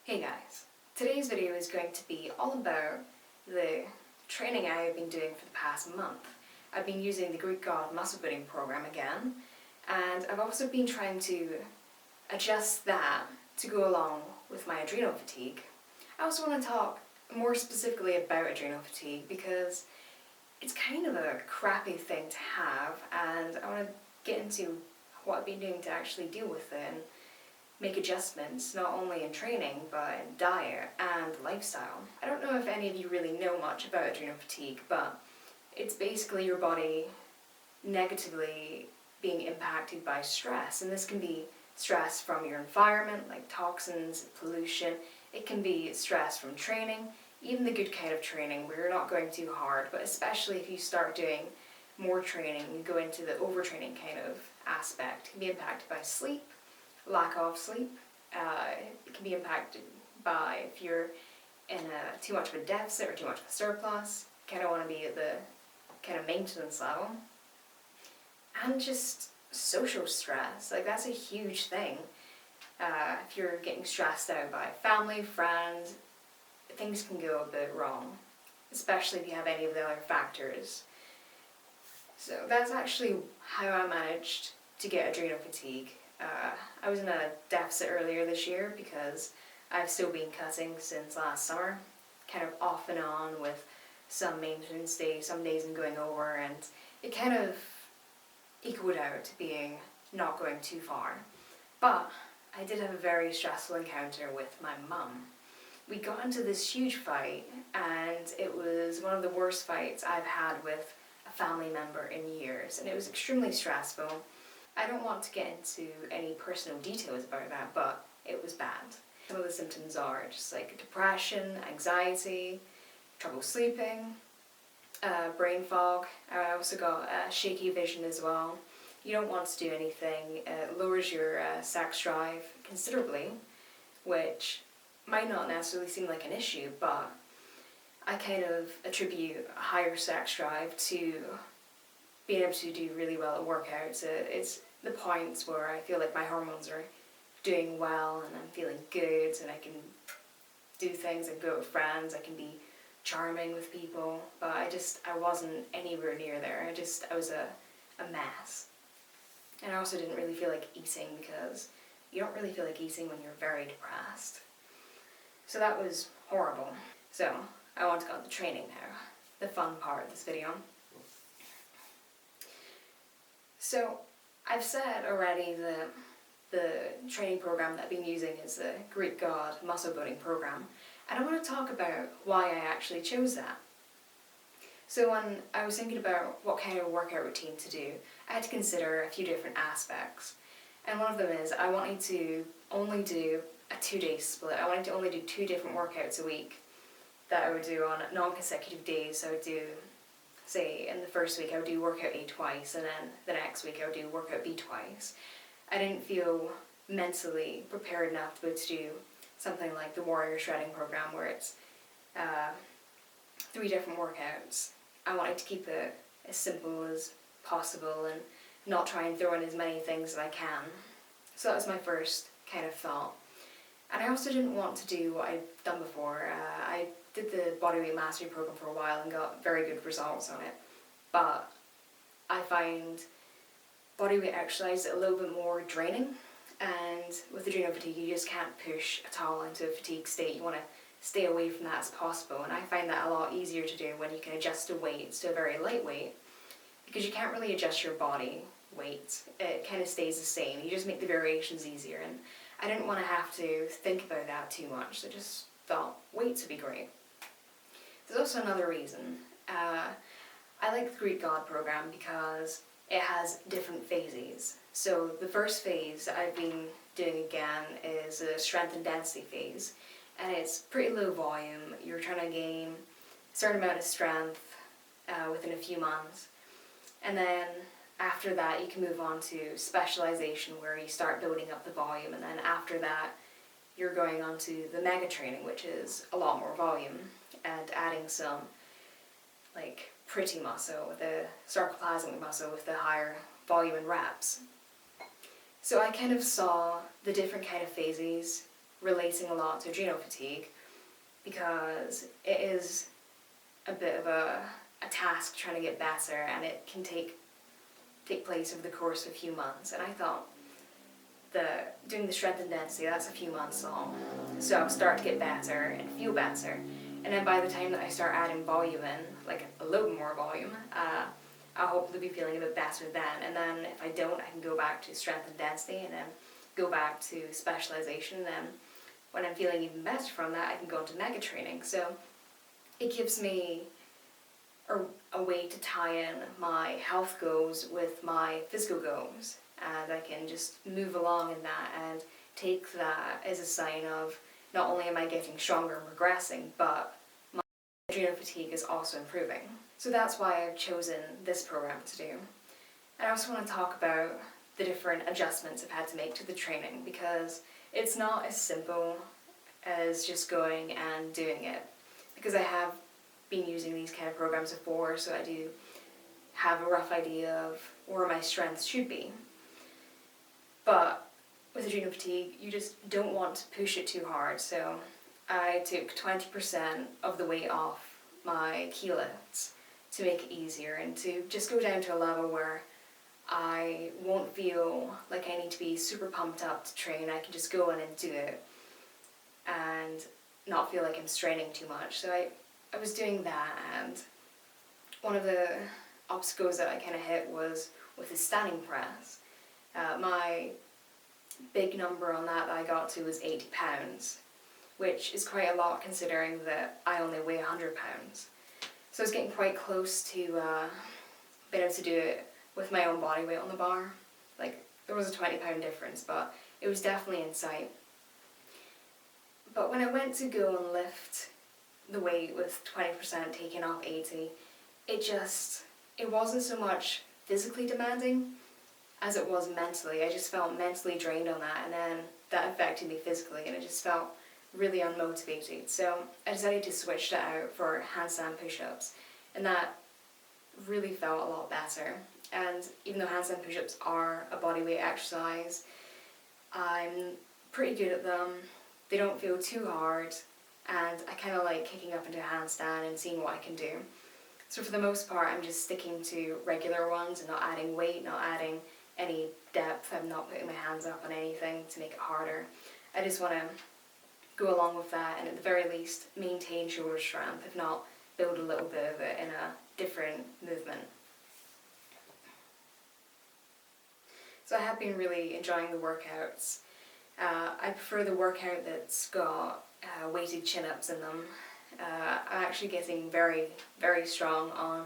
Hey guys, today's video is going to be all about the training I've been doing for the past month. I've been using the Greek God muscle building program again, and I've also been trying to adjust that to go along with my adrenal fatigue. I also want to talk more specifically about adrenal fatigue because it's kind of a crappy thing to have, and I want to get into what I've been doing to actually deal with it and make adjustments not only in training but in diet and lifestyle. I don't know if any of you really know much about adrenal fatigue, but it's basically your body negatively being impacted by stress, and this can be stress from your environment like toxins, pollution. It can be stress from training, even the good kind of training where you're not going too hard, but especially if you start doing more training, you go into the overtraining kind of aspect. It can be impacted by sleep, lack of sleep. It can be impacted by if you're in too much of a deficit or too much of a surplus. Kind of want to be at the kind of maintenance level. And just social stress, like that's a huge thing. If you're getting stressed out by family, friends, things can go a bit wrong, especially if you have any of the other factors. So that's actually how I managed to get adrenal fatigue. I was in a deficit earlier this year because I've still been cutting since last summer, kind of off and on with some maintenance days, some days I'm going over, and it kind of equaled out to being not going too far. But I did have a very stressful encounter with my mum. We got into this huge fight, and it was one of the worst fights I've had with a family member in years, and it was extremely stressful. I don't want to get into any personal details about that, but it was bad. Some of the symptoms are just like depression, anxiety, trouble sleeping, brain fog. I also got shaky vision as well. You don't want to do anything. It lowers your sex drive considerably, which might not necessarily seem like an issue, but I kind of attribute a higher sex drive to being able to do really well at workouts. It's the points where I feel like my hormones are doing well and I'm feeling good and I can do things and go with friends. I can be charming with people, but I wasn't anywhere near there. I was a mess. And I also didn't really feel like eating because you don't really feel like eating when you're very depressed. So that was horrible. So I want to go on to training now, the fun part of this video. So I've said already that the training program that I've been using is the Greek God muscle building program, and I want to talk about why I actually chose that. So when I was thinking about what kind of workout routine to do, I had to consider a few different aspects. And one of them is I wanted to only do a 2-day split. I wanted to only do 2 different workouts a week that I would do on non-consecutive days. So I would do, say, in the first week I would do workout A twice, and then the next week I would do workout B twice. I didn't feel mentally prepared enough to be able to do something like the warrior shredding program where it's 3 different workouts. I wanted to keep it as simple as possible and not try and throw in as many things as I can. So that was my first kind of thought. And I also didn't want to do what I'd done before. I did the bodyweight mastery program for a while and got very good results on it. But I find bodyweight exercise a little bit more draining. And with adrenal fatigue, you just can't push at all into a fatigue state. You want to stay away from that as possible. And I find that a lot easier to do when you can adjust the weights to a very light weight, because you can't really adjust your body weight. It kind of stays the same. You just make the variations easier. And I didn't want to have to think about that too much, so I just thought weights would be great. There's also another reason. I like the Greek God program because it has different phases. So the first phase that I've been doing again is a strength and density phase, and it's pretty low volume. You're trying to gain a certain amount of strength within a few months, and then after that you can move on to specialization where you start building up the volume, and then after that you're going on to the mega training, which is a lot more volume and adding some like pretty muscle with the sarcoplasmic muscle with the higher volume and reps. So I kind of saw the different kind of phases relating a lot to adrenal fatigue because it is a bit of a task trying to get better, and it can take place over the course of a few months. And I thought doing the strength and density, that's a few months long, so I'll start to get better and feel better, and then by the time that I start adding volume in, like a little more volume, I'll hopefully be feeling a bit better then. And then if I don't, I can go back to strength and density, and then go back to specialization, and then when I'm feeling even better from that, I can go into mega training. So it gives me a way to tie in my health goals with my physical goals, and I can just move along in that and take that as a sign of not only am I getting stronger and progressing, but my adrenal fatigue is also improving. So that's why I've chosen this program to do. And I also want to talk about the different adjustments I've had to make to the training, because it's not as simple as just going and doing it, because I have been using these kind of programs before, so I do have a rough idea of where my strengths should be. But with adrenal fatigue, you just don't want to push it too hard, so I took 20% of the weight off my key lifts to make it easier, and to just go down to a level where I won't feel like I need to be super pumped up to train. I can just go in and do it and not feel like I'm straining too much. So I was doing that, and one of the obstacles that I kind of hit was with the standing press. My big number on that I got to was 80 pounds, which is quite a lot considering that I only weigh 100 pounds. So I was getting quite close to being able to do it with my own body weight on the bar. Like, there was a 20-pound difference, but it was definitely in sight. But when I went to go and lift the weight with 20% taking off 80, it wasn't so much physically demanding as it was mentally. I just felt mentally drained on that, and then that affected me physically, and it just felt really unmotivated. So I decided to switch that out for handstand push-ups, and that really felt a lot better. And even though handstand push-ups are a bodyweight exercise, I'm pretty good at them. They don't feel too hard, and I kind of like kicking up into a handstand and seeing what I can do. So for the most part, I'm just sticking to regular ones and not adding weight, not adding any depth. I'm not putting my hands up on anything to make it harder. I just want to go along with that, and at the very least maintain shoulder strength, if not build a little bit of it in a different movement. So I have been really enjoying the workouts. I prefer the workout that's got weighted chin-ups in them. I'm actually getting very, very strong on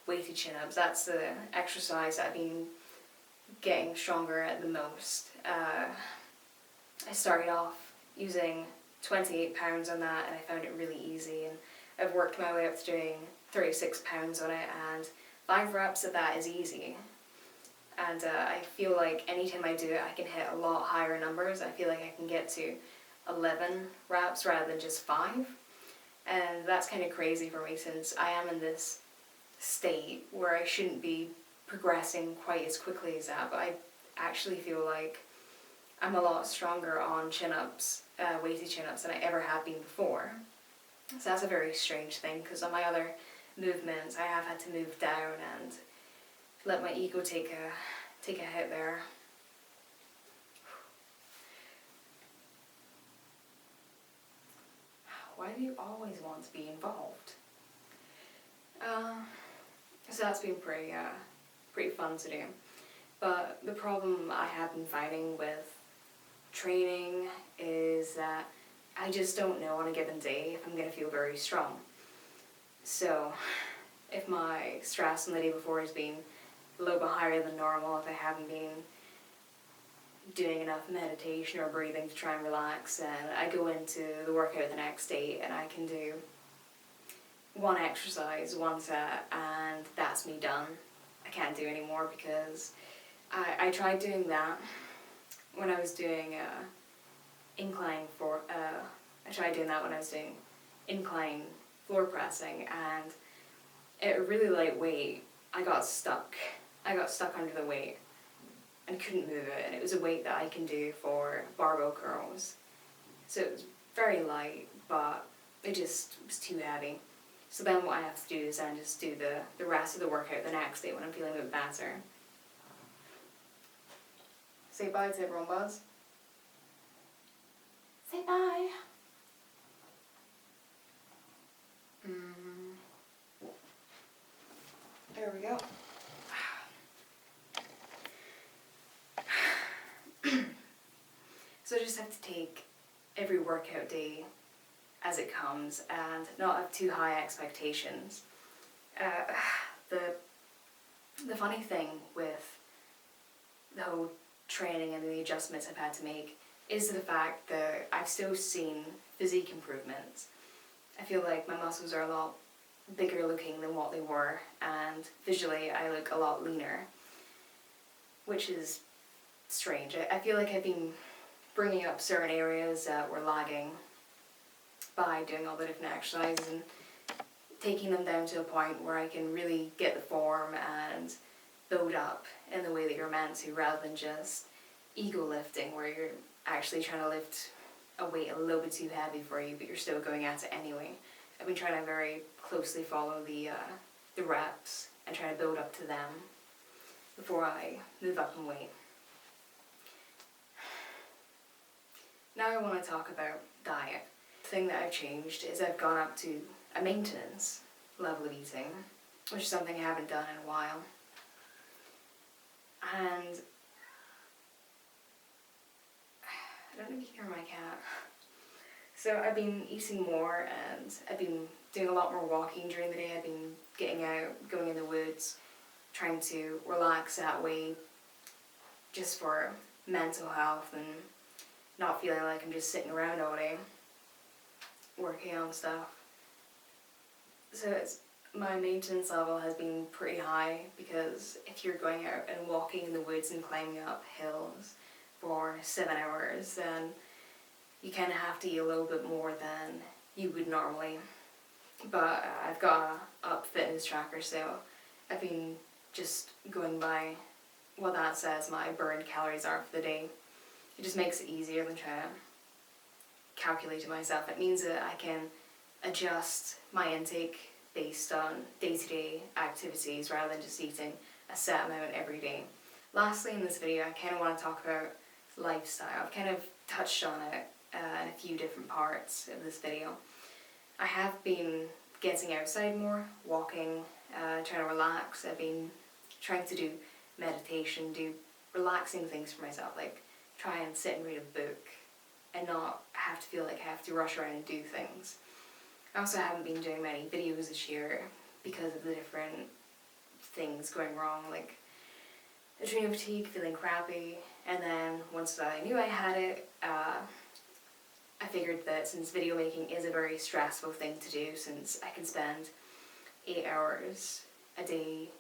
weighted chin-ups. That's the exercise I've been getting stronger at the most. I started off using 28 pounds on that, and I found it really easy, and I've worked my way up to doing 36 pounds on it, and 5 reps of that is easy. And I feel like anytime I do it, I can hit a lot higher numbers. I feel like I can get to 11 reps rather than just 5. And that's kind of crazy for me, since I am in this state where I shouldn't be progressing quite as quickly as that, but I actually feel like I'm a lot stronger on chin-ups, weighted chin-ups, than I ever have been before. So that's a very strange thing, because on my other movements I have had to move down and let my ego take a hit there. Why do you always want to be involved? So that's been pretty fun to do. But the problem I have been fighting with training is that I just don't know on a given day if I'm going to feel very strong. So if my stress on the day before has been a little bit higher than normal, if I haven't been doing enough meditation or breathing to try and relax, and I go into the workout the next day and I can do one exercise, one set, and that's me done. I can't do any more, because I tried doing that when I was doing incline floor pressing, and at a really light weight, I got stuck under the weight and couldn't move it, and it was a weight that I can do for barbell curls, So it was very light, but it just was too heavy. So then what I have to do is then just do the rest of the workout the next day when I'm feeling a bit better. Say bye to everyone, Buzz. Say bye. There we go. So I just have to take every workout day as it comes and not have too high expectations. The funny thing with the whole training and the adjustments I've had to make is the fact that I've still seen physique improvements. I feel like my muscles are a lot bigger looking than what they were, and visually I look a lot leaner, which is strange. I feel like I've been bringing up certain areas that were lagging by doing all the different exercises and taking them down to a point where I can really get the form and build up in the way that you're meant to, rather than just ego lifting where you're actually trying to lift a weight a little bit too heavy for you but you're still going at it anyway. I've been trying to very closely follow the reps and try to build up to them before I move up in weight. Now I want to talk about diet. The thing that I've changed is I've gone up to a maintenance level of eating, which is something I haven't done in a while. And I don't know if you can hear my cat. So I've been eating more and I've been doing a lot more walking during the day. I've been getting out, going in the woods, trying to relax that way just for mental health and not feeling like I'm just sitting around all day working on stuff. So my maintenance level has been pretty high, because if you're going out and walking in the woods and climbing up hills for 7 hours, then you kind of have to eat a little bit more than you would normally. But I've got a up fitness tracker, so I've been just going by what that says my burned calories are for the day. It just makes it easier than trying to calculate it myself. It means that I can adjust my intake based on day-to-day activities rather than just eating a set amount every day. Lastly, in this video, I kind of want to talk about lifestyle. I've kind of touched on it in a few different parts of this video. I have been getting outside more, walking, trying to relax. I've been trying to do meditation, do relaxing things for myself, like try and sit and read a book and not have to feel like I have to rush around and do things. I also haven't been doing many videos this year because of the different things going wrong, like adrenal fatigue, feeling crappy, and then once I knew I had it, I figured that since video making is a very stressful thing to do, since I can spend 8 hours a day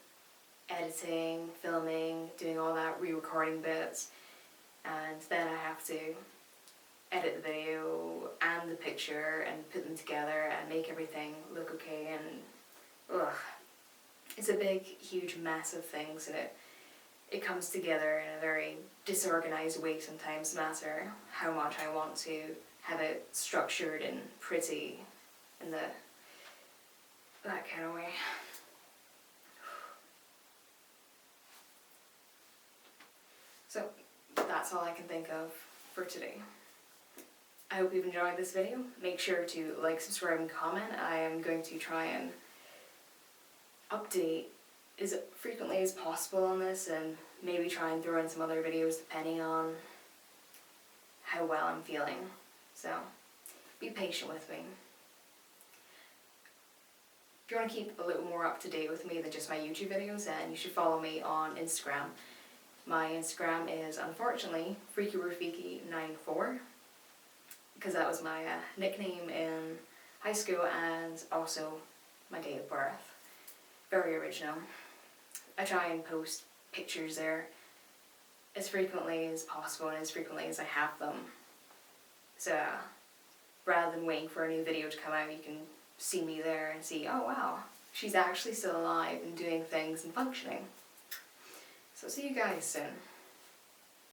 editing, filming, doing all that, re-recording bits, and then I have to edit the video and the picture and put them together and make everything look okay, and it's a big, huge mess of things, and it comes together in a very disorganized way sometimes, no matter how much I want to have it structured and pretty in that kind of way. So that's all I can think of for today. I hope you've enjoyed this video. Make sure to like, subscribe, and comment. I am going to try and update as frequently as possible on this, and maybe try and throw in some other videos depending on how well I'm feeling. So be patient with me. If you want to keep a little more up to date with me than just my YouTube videos, then you should follow me on Instagram. My Instagram is unfortunately freakyrafiki94, because that was my nickname in high school and also my date of birth. Very original. I try and post pictures there as frequently as possible and as frequently as I have them. So rather than waiting for a new video to come out, you can see me there and see, oh wow, she's actually still alive and doing things and functioning. So see you guys soon.